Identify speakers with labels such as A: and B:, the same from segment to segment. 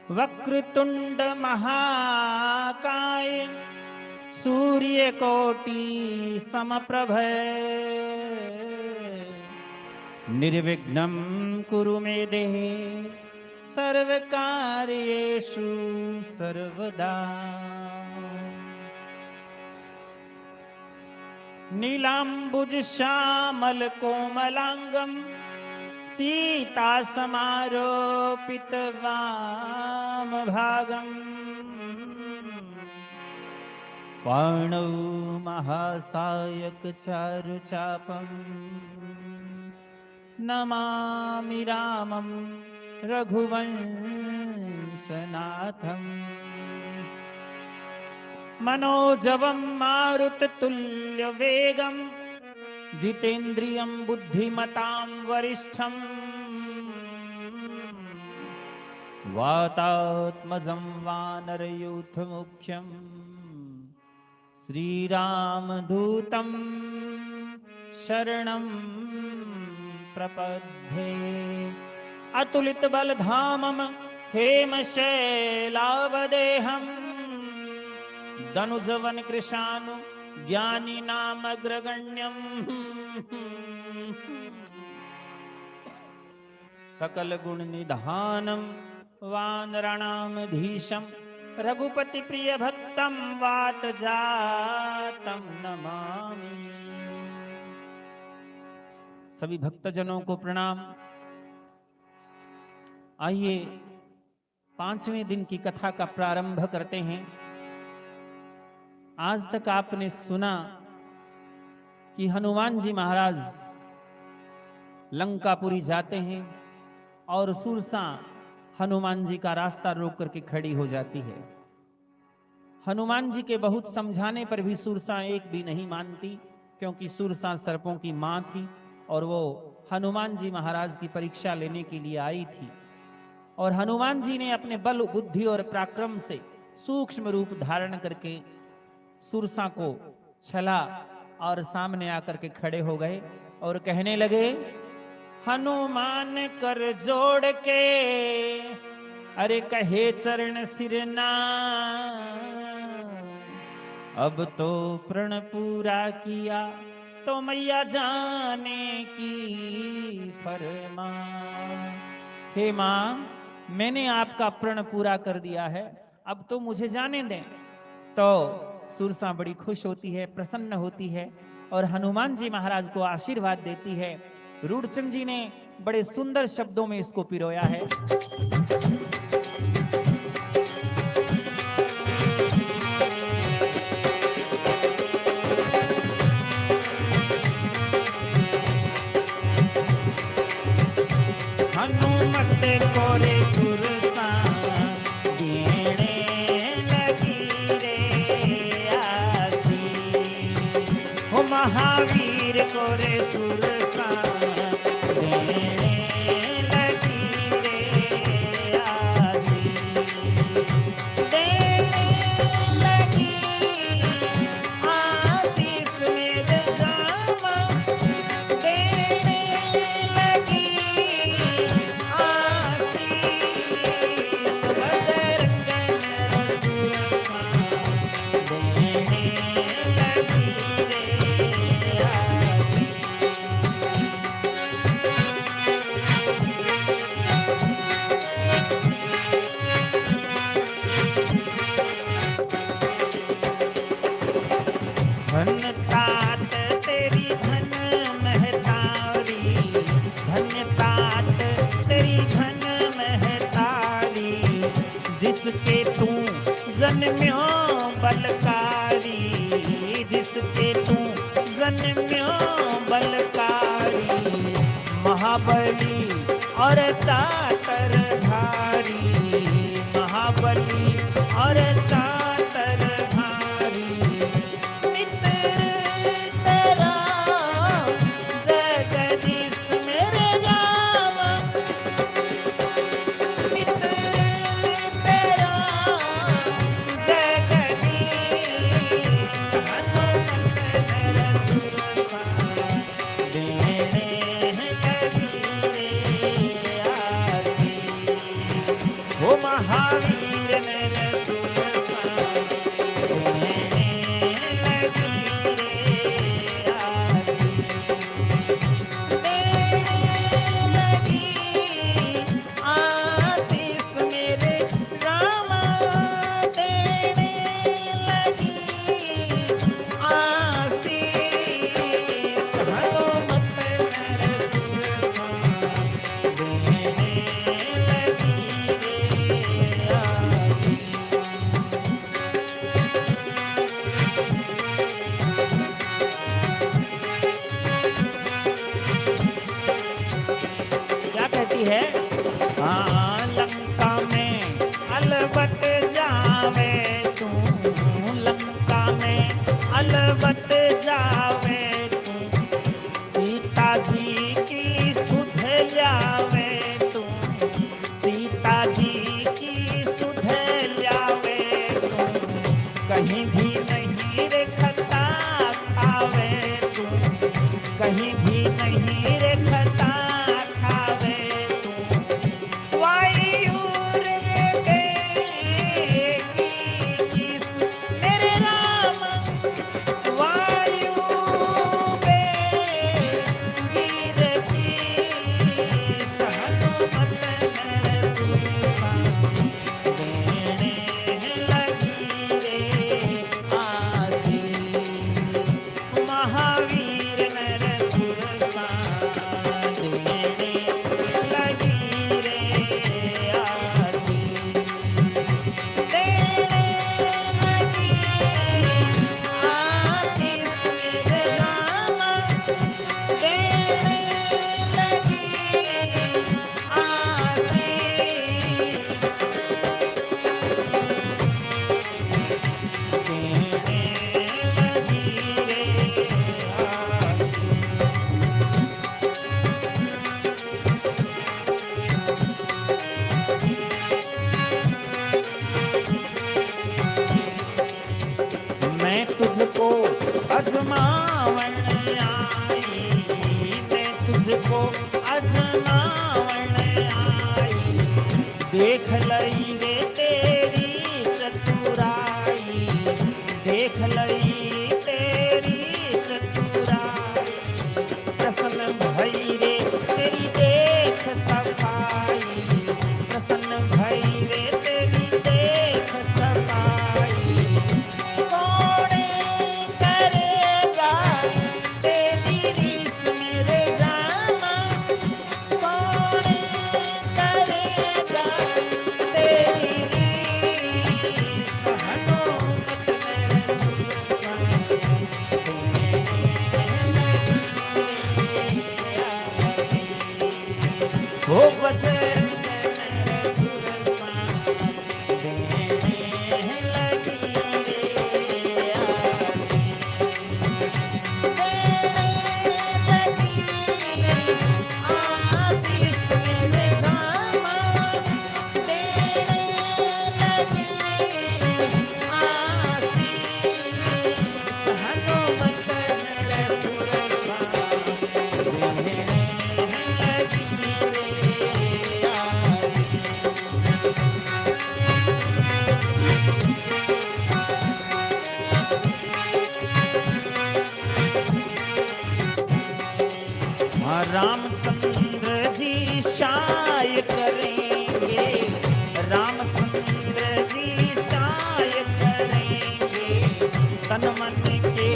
A: वक्रतुंड महाकाय सूर्यकोटि समप्रभ निर्विघ्नं कुरु मे देहे सर्वकार्येषु सर्वदा। नीलांबुज श्यामल कोमलांगम सीता समारोपित वाम भागम पाणौ महासायक चारुचापम नमामि रामं रघुवंशनाथं मनोजवं मारुततुल्यवेगं जितेन्द्रियं बुद्धिमतां वरिष्ठं वातात्मजं वानरयूथमुख्यं श्रीरामदूतं शरणं प्रपद्ये। अतुलित बलधामं हेमशैलावदेहं दनुजवन कृशानु ज्ञानी नामग्रगण्यं सकल गुण निधानं वानराणामधीशं रघुपति प्रिय भक्तं वात जातं नमामि। सभी भक्तजनों को प्रणाम। आइए 5वें दिन की कथा का प्रारंभ करते हैं। आज तक आपने सुना कि हनुमान जी महाराज लंकापुरी जाते हैं और सुरसा हनुमान जी का रास्ता रोक करके खड़ी हो जाती है। हनुमान जी के बहुत समझाने पर भी सुरसा एक भी नहीं मानती, क्योंकि सुरसा सर्पों की मां थी और वो हनुमान जी महाराज की परीक्षा लेने के लिए आई थी। और हनुमान जी ने अपने बल बुद्धि और पराक्रम से सूक्ष्म रूप धारण करके सुरसा को छला और सामने आकर के खड़े हो गए और कहने लगे, हनुमान कर जोड़ के अरे कहे चरण सिरना, अब तो प्रण पूरा किया तो मैया जाने की फरमा। हे मां, मैंने आपका प्रण पूरा कर दिया है, अब तो मुझे जाने दें। तो सुरसा बड़ी खुश होती है, प्रसन्न होती है और हनुमान जी महाराज को आशीर्वाद देती है। रूढ़चंद जी ने बड़े सुंदर शब्दों में इसको पिरोया है। हनुमत कोरे सुरसा देने लगी रे आसी, हो महावीर कोरे सुरसा देने लगी रे आसी, देने लगी आशीष मेरे राम, देने लगी धन तात तेरी धन महतारी, धन तात तेरी धन महतारी, जिसके तू जन्म्यो बलकारी, जिसके तू जन्म्यो बलकारी, महाबली और चातरधारी, महाबली और चातरधारी, तेरा जगदीश मेरे राम, तेरा जगदीश हनुमत देने तुझको अजमावन आई, देख लई रे तेरी चतुराई, देख लई तेरी चतुराई, प्रसन्न भई रे तेरी देख सफाई, प्रसन्न भई रे तेरी देख सफाई, कौन करेगा तेरी रीस मेरे जामा, कौन करेगा तेरी रीस, हनुमत मेरे हो बजरंग मेरे सुरसा देने लगी रे आसी, देने लगी आशीष मेरे जामा, देने लगी आशीष, हनुमत मेरे सुरसा देने लगी रे आसी। रामचंद्र जी शाय करेंगे, रामचंद्र जी शाय करेंगे, तन मन के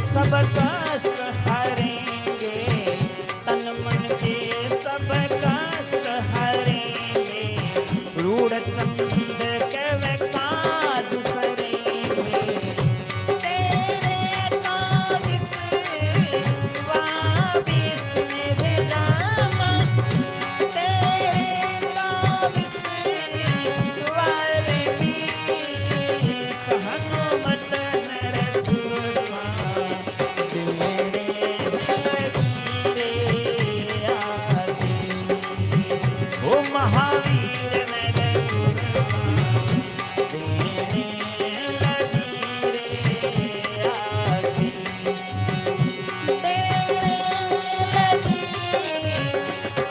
A: सब कष्ट हरेंगे, तन मन के सब कष्ट हरेंगे, रूढ़ चंद के वे काज सरेंगे, तेरे काज से वापिस मेरे रामा, तेरे काज से वापिस, हनुमत मेरे सुरसा देने लगी रे आसी, ओ महावीर मेरे सुरसा देने लगी रे आसी, देने लगी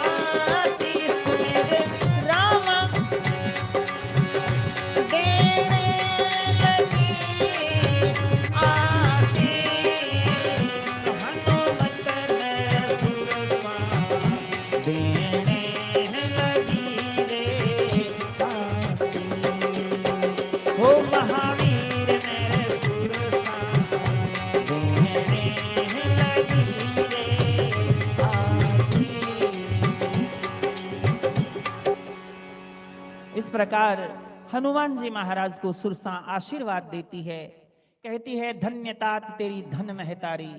A: आशीष मेरे रामा, देने लगी आशीष, हनुमत मेरे सुरसा देने लगी रे आसी, हो महावीर मेरे सुरसा देने लगी रे आसी। इस प्रकार हनुमान जी महाराज को सुरसा आशीर्वाद देती है, कहती है धन्यतात तेरी धन महतारी,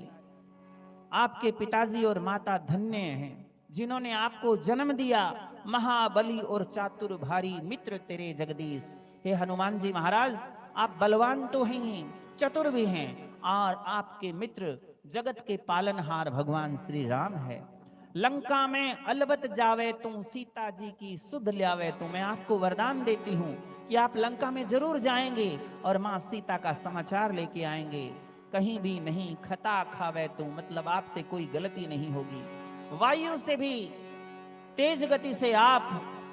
A: आपके पिताजी और माता धन्य हैं जिन्होंने आपको जन्म दिया, महाबली और चातुर भारी मित्र तेरे जगदीश। हे हनुमान जी महाराज, आप बलवान तो हैं, चतुर भी हैं, और आपके मित्र जगत के पालनहार भगवान श्री राम है। लंका में अलबत जावे तू, सीता जी की सुध ल्यावे तू। मैं आपको वरदान देती हूँ कि आप लंका में जरूर जाएंगे और माँ सीता का समाचार लेके आएंगे। कहीं भी नहीं खता खावे तू, मतलब आपसे कोई गलती नहीं होगी। वायु से भी तेज गति से आप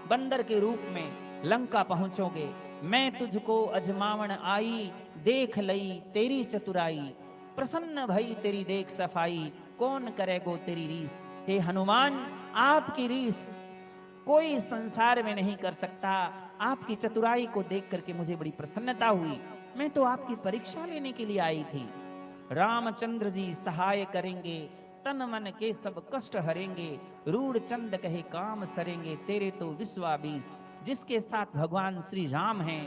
A: बंदर के रूप में लंका पहुंचोगे। मैं तुझको अजमावन आई, देख लई तेरी चतुराई, प्रसन्न भई तेरी देख सफाई, कौन करेगो तेरी रीस। हे हनुमान, आपकी रीस कोई संसार में नहीं कर सकता। आपकी चतुराई को देख करके मुझे बड़ी प्रसन्नता हुई। मैं तो आपकी परीक्षा लेने के लिए आई थी। रामचंद्र जी सहाय करेंगे, तन मन के सब कष्ट हरेंगे, रूढ़ चंद कहे काम सरेंगे, तेरे तो विश्वाबीस। जिसके साथ भगवान श्री राम हैं,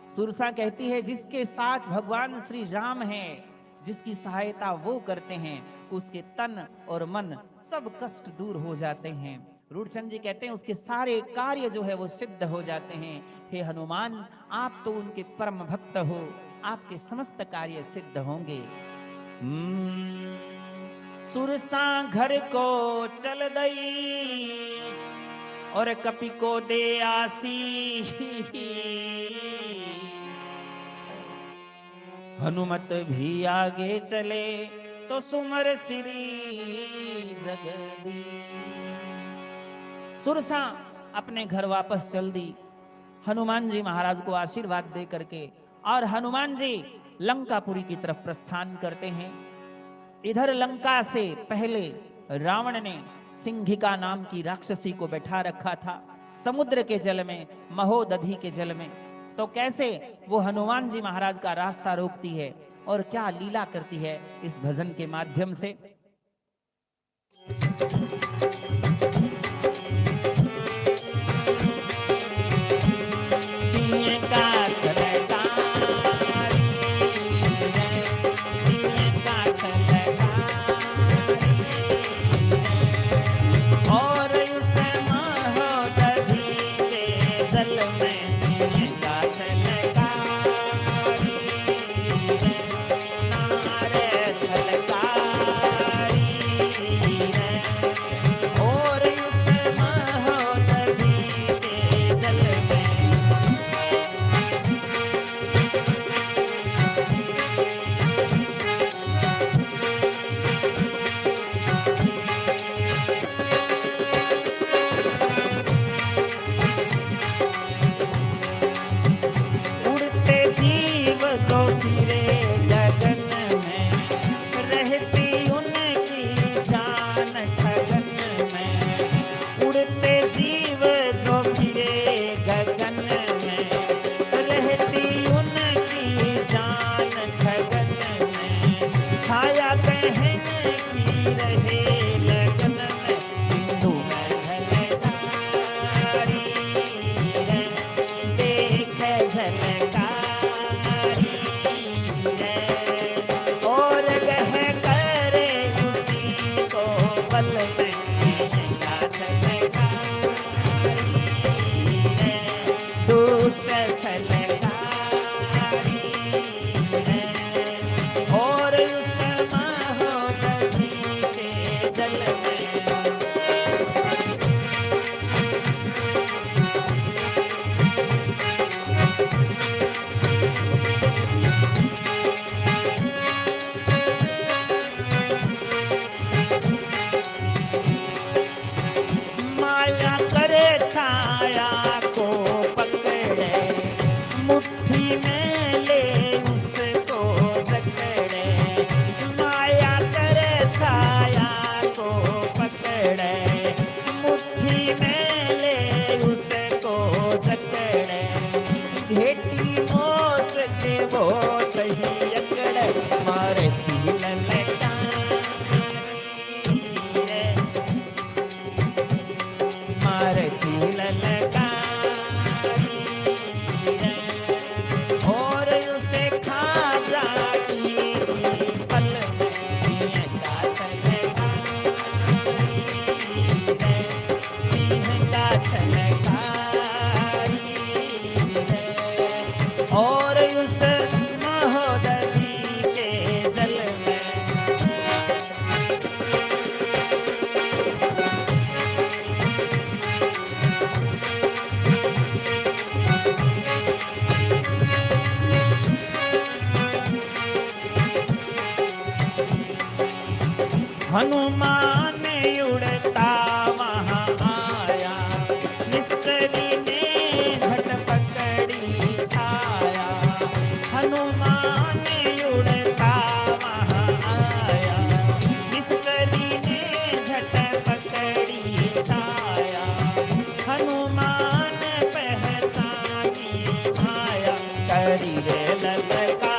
A: सुरसा कहती है जिसके साथ भगवान श्री राम हैं, जिसकी सहायता वो करते हैं, उसके तन और मन सब कष्ट दूर हो जाते हैं। रूढ़चंद जी कहते हैं उसके सारे कार्य जो है वो सिद्ध हो जाते हैं। हे हनुमान, आप तो उनके परम भक्त हो, आपके समस्त कार्य सिद्ध होंगे। सुरसा घर को चल दई और कपि को दे आशीष, हनुमत भी आगे चले तो सुमर श्री जगदीश। सुरसा अपने घर वापस चल दी हनुमान जी महाराज को आशीर्वाद दे करके, और हनुमान जी लंकापुरी की तरफ प्रस्थान करते हैं। इधर लंका से पहले रावण ने सिंहिका नाम की राक्षसी को बैठा रखा था समुद्र के जल में, महोदधि के जल में। तो कैसे वो हनुमान जी महाराज का रास्ता रोकती है और क्या लीला करती है इस भजन के माध्यम से। सिंह का हनुमान उड़ता वहाँ आया, मिस्त्री ने झट पकड़ी छाया। हनुमान उड़ता वहाँ आया, मिस्त्री ने झट पकड़ी छाया। हनुमान पहचानी माया, करी रे ललका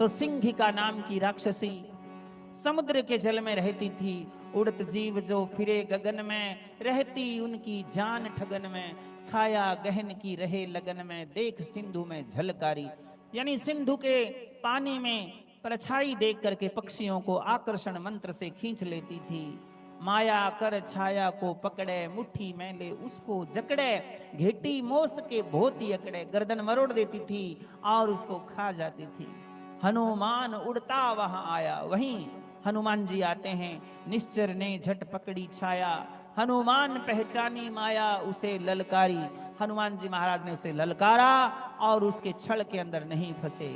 A: सिंहिका नाम की राक्षसी समुद्र के जल में रहती थी। उड़त जीव जो फिरे गगन में, रहती उनकी जान ठगन में। छाया गहन की रहे लगन में, देख सिंधु में झलकारी। यानी सिंधु के पानी में परछाई देख करके पक्षियों को आकर्षण मंत्र से खींच लेती थी। माया कर छाया को पकड़े, मुट्ठी में ले उसको जकड़े। घेटी मोस के भोती अकड़े, गर्दन मरोड़ देती थी और उसको खा जाती थी। हनुमान उड़ता वहां आया, वहीं हनुमान जी आते हैं। निश्चर ने झट पकड़ी छाया, हनुमान पहचानी माया उसे ललकारी। हनुमान जी महाराज ने उसे ललकारा और उसके छल के अंदर नहीं फंसे।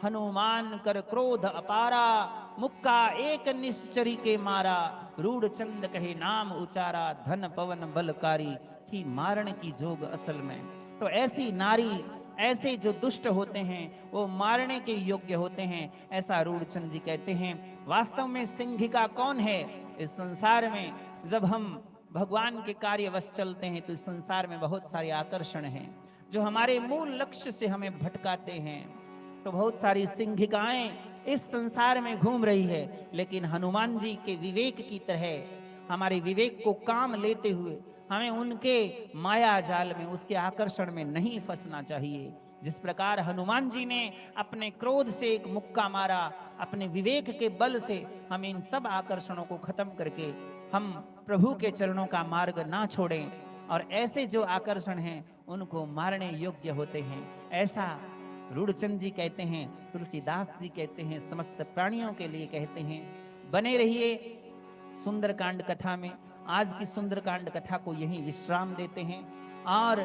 A: हनुमान कर क्रोध अपारा, मुक्का एक निश्चरी के मारा। रूढ़ चंद कहे नाम उचारा, धन पवन बलकारी। थी मारण की जोग असल में। तो ऐसी नारी, ऐसे जो दुष्ट होते हैं वो मारने के योग्य होते हैं, ऐसा रूढ़चंद जी कहते हैं। वास्तव में सिंहिका कौन है? इस संसार में जब हम भगवान के कार्यवश चलते हैं तो इस संसार में बहुत सारे आकर्षण हैं जो हमारे मूल लक्ष्य से हमें भटकाते हैं। तो बहुत सारी सिंहिकाएं इस संसार में घूम रही है, लेकिन हनुमान जी के विवेक की तरह हमारे विवेक को काम लेते हुए हमें उनके माया जाल में, उसके आकर्षण में नहीं फंसना चाहिए। जिस प्रकार हनुमान जी ने अपने क्रोध से एक मुक्का मारा, अपने विवेक के बल से हम इन सब आकर्षणों को खत्म करके हम प्रभु के चरणों का मार्ग ना छोड़ें और ऐसे जो आकर्षण हैं उनको मारने योग्य होते हैं, ऐसा रूढ़चंद जी कहते हैं, तुलसीदास जी कहते हैं, समस्त प्राणियों के लिए कहते हैं। बने रहिए सुंदरकांड कथा में। आज की सुंदरकांड कथा को यहीं विश्राम देते हैं और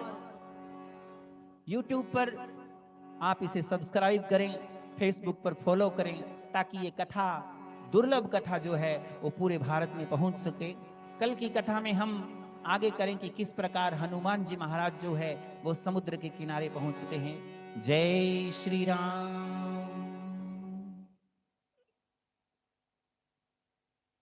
A: YouTube पर आप इसे सब्सक्राइब करें, फेसबुक पर फॉलो करें, ताकि ये कथा, दुर्लभ कथा जो है वो पूरे भारत में पहुंच सके। कल की कथा में हम आगे करें कि किस प्रकार हनुमान जी महाराज जो है वो समुद्र के किनारे पहुंचते हैं। जय श्री राम।